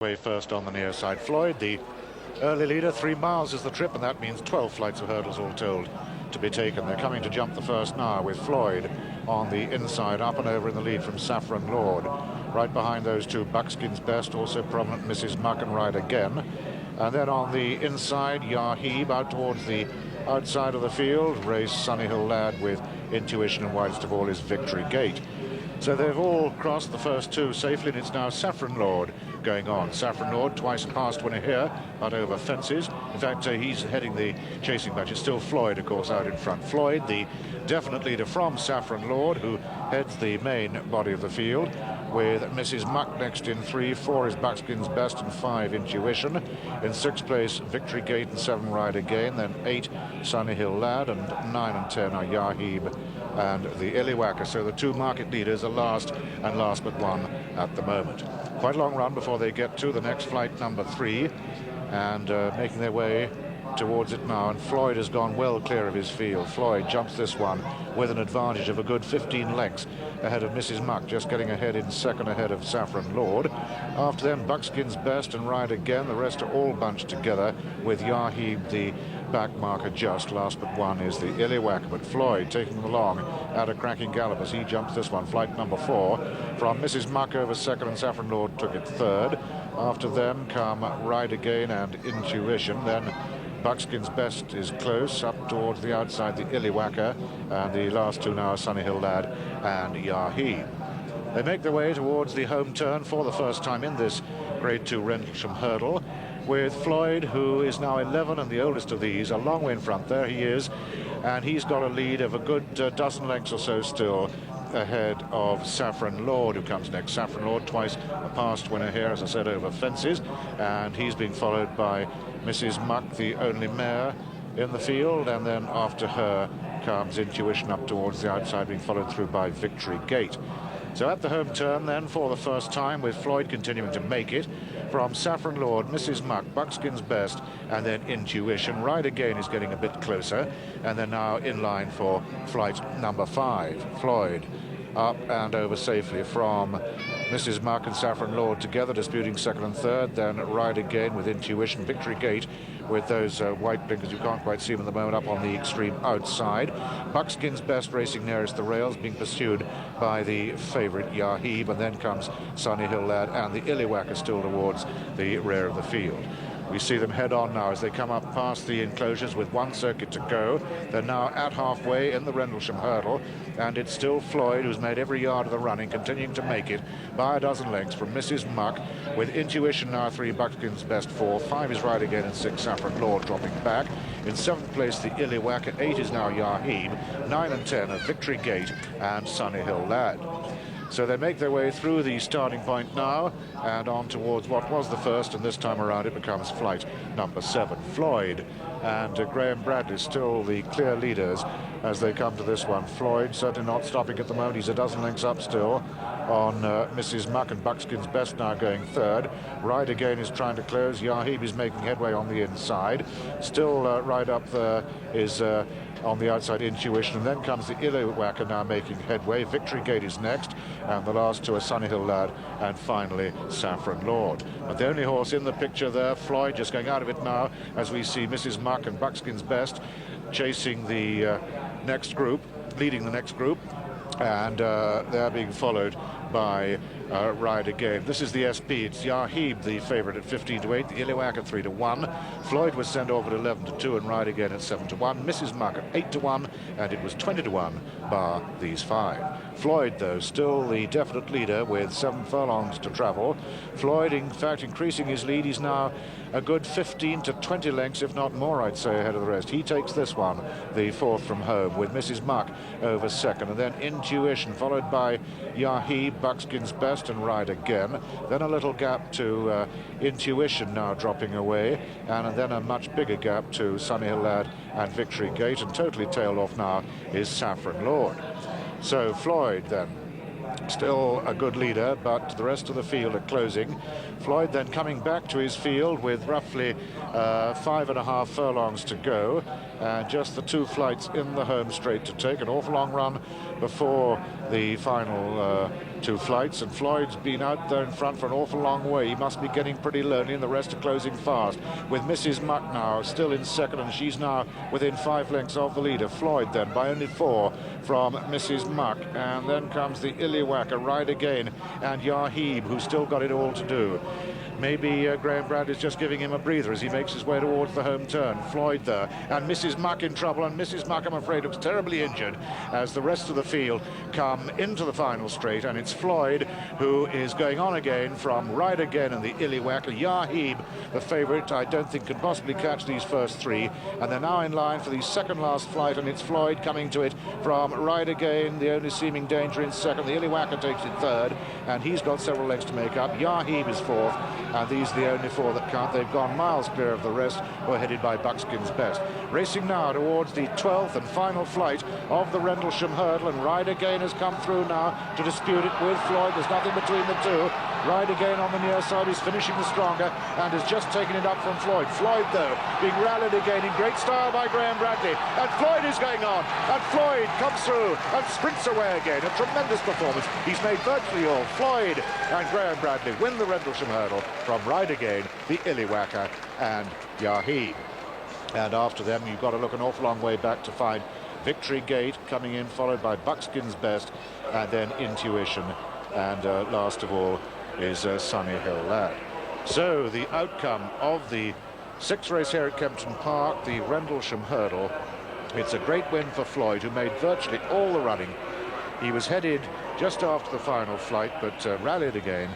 Way first on the near side. Floyd, the early leader. 3 miles is the trip, and that means 12 flights of hurdles all told to be taken. They're coming to jump the first now with Floyd on the inside, up and over in the lead from Saffron Lord. Right behind those two, Buckskin's Best, also prominent Mrs. Muck and Ryde again. And then on the inside, Yaheeb out towards the outside of the field. Race Sunny Hill Lad with Intuition, and widest of all is Victory Gate. So they've all crossed the first two safely, and it's now Saffron Lord going on. Saffron Lord, twice a past winner here, but over fences. In fact, he's heading the chasing batch. It's still Floyd, of course, out in front. Floyd, the definite leader from Saffron Lord, who heads the main body of the field, with Mrs. Muck next in 3. 4 is Buckskin's Best, and 5 Intuition. In 6th place, Victory Gate, and 7 Ryde again. Then 8 Sunny Hill Lad, and 9 and 10 are Yaheeb and the illywhacker. So the two market leaders are last and last but one at the moment. Quite a long run before they get to the next flight, number 3, and making their way towards it now. And Floyd has gone well clear of his field. Floyd jumps this one with an advantage of a good 15 lengths ahead of Mrs. Muck, just getting ahead in second ahead of Saffron Lord. After them, Buckskin's Best and Ryde again. The rest are all bunched together with Yaheeb, the back marker, just. Last but one is the illywhacker, but Floyd taking them along at a cracking gallop as he jumps this one. Flight number 4 from Mrs. Muck over second, and Saffron Lord took it third. After them come Ryde again and Intuition. Then Buckskin's Best is close, up towards the outside, the illywhacker, and the last two now are Sunny Hill Lad and Yaheeb. They make their way towards the home turn for the first time in this Grade 2 Rendelsham hurdle, with Floyd, who is now 11 and the oldest of these, a long way in front. There he is, and he's got a lead of a good dozen lengths or so still ahead of Saffron Lord, who comes next. Saffron Lord, twice a past winner here, as I said, over fences, and he's being followed by Mrs. Muck, the only mare in the field, and then after her comes Intuition up towards the outside, being followed through by Victory Gate. So at the home turn then for the first time, with Floyd continuing to make it, from Saffron Lord, Mrs. Muck, Buckskin's Best, and then Intuition. Ryde again is getting a bit closer, and then now in line for flight number 5. Floyd up and over safely from Mrs. Muck and Saffron Lord together, disputing second and third. Then Ryde again with Intuition. Victory Gate with those white blinkers, you can't quite see them at the moment, up on the extreme outside. Buckskin's Best racing nearest the rails, being pursued by the favourite Yaheeb, and then comes Sunny Hill Lad and the illywhacker still towards the rear of the field. We see them head on now as they come up past the enclosures with one circuit to go. They're now at halfway in the Rendelsham hurdle, and it's still Floyd, who's made every yard of the running, continuing to make it by a dozen lengths from Mrs. Muck, with Intuition now 3, Buckskin's Best 4, 5 is Ryde again, and 6 Saffron Lord dropping back. In 7th place, the illywhacker. 8 is now Yaheeb. 9 and 10 are Victory Gate and Sunny Hill Lad. So they make their way through the starting point now and on towards what was the first, and this time around it becomes flight number 7. Floyd and Graham Bradley still the clear leaders as they come to this one. Floyd certainly not stopping at the moment. He's a dozen lengths up still on Mrs. Muck, and Buckskin's Best now going third. Ryde again is trying to close. Yaheeb is making headway on the inside. Still right up there is on the outside Intuition, and then comes the illywhacker now making headway. Victory Gate is next, and the last two are Sunny Hill Lad and finally Saffron Lord. But the only horse in the picture there, Floyd, just going out of it now as we see Mrs. Muck and Buckskin's Best chasing the next group, leading the next group, and they're being followed by Ryde again. This is the SP. It's Yaheeb, the favourite, at 15 to 8. The illywhacker 3 to 1. Floyd was sent off at 11 to 2, and Ryde again at 7 to 1. Mrs. Muck at 8 to 1, and it was 20 to 1 bar these 5. Floyd, though, still the definite leader with 7 furlongs to travel. Floyd, in fact, increasing his lead. He's now a good 15 to 20 lengths, if not more, I'd say, ahead of the rest. He takes this one, the 4th from home, with Mrs. Muck over second, and then Intuition, followed by Yaheeb, Buckskin's Best, and Ryde again. Then a little gap to Intuition now dropping away, and then a much bigger gap to Sunny Hill Lad and Victory Gate, and totally tailed off now is Saffron Lord. So Floyd then still a good leader, but the rest of the field are closing. Floyd then coming back to his field with roughly 5.5 furlongs to go, and just the 2 flights in the home straight to take. An awful long run before the final 2 flights, and Floyd's been out there in front for an awful long way. He must be getting pretty lonely, and the rest are closing fast, with Mrs. Muck now still in second, and she's now within 5 lengths of the leader. Floyd then by only 4 from Mrs. Muck, and then comes the illywhacker, Ryde again, and Yaheeb, who's still got it all to do. Maybe Graham Bradley's just giving him a breather as he makes his way towards the home turn. Floyd there, and Mrs. Muck in trouble, and Mrs. Muck, I'm afraid, looks terribly injured as the rest of the field come into the final straight, and it's Floyd who is going on again from Ryde again and the illywhacker. Yaheeb, the favourite, I don't think could possibly catch these first 3, and they're now in line for the second last flight, and it's Floyd coming to it from Ryde again, the only seeming danger in second. The illywhacker takes it third, and he's got several legs to make up. Yaheeb is fourth, and these are the only 4 that count. They've gone miles clear of the rest, who are headed by Buckskin's Best. Racing now towards the 12th and final flight of the Rendlesham hurdle, and Ryde again has come through now to dispute it with Floyd. There's nothing between the two. Ryde again on the near side is finishing the stronger and has just taken it up from Floyd. Floyd, though, being rallied again in great style by Graham Bradley, and Floyd is going on, and Floyd comes through and sprints away again. A tremendous performance. He's made virtually all. Floyd and Graham Bradley win the Rendlesham hurdle from Ryde again, the illywhacker, and Yaheeb. And after them, you've got to look an awful long way back to find Victory Gate coming in, followed by Buckskin's Best, and then Intuition, and last of all is Sunny Hill Lad. So the outcome of the 6th race here at Kempton Park, the Rendlesham hurdle, it's a great win for Floyd, who made virtually all the running. He was headed just after the final flight, but rallied again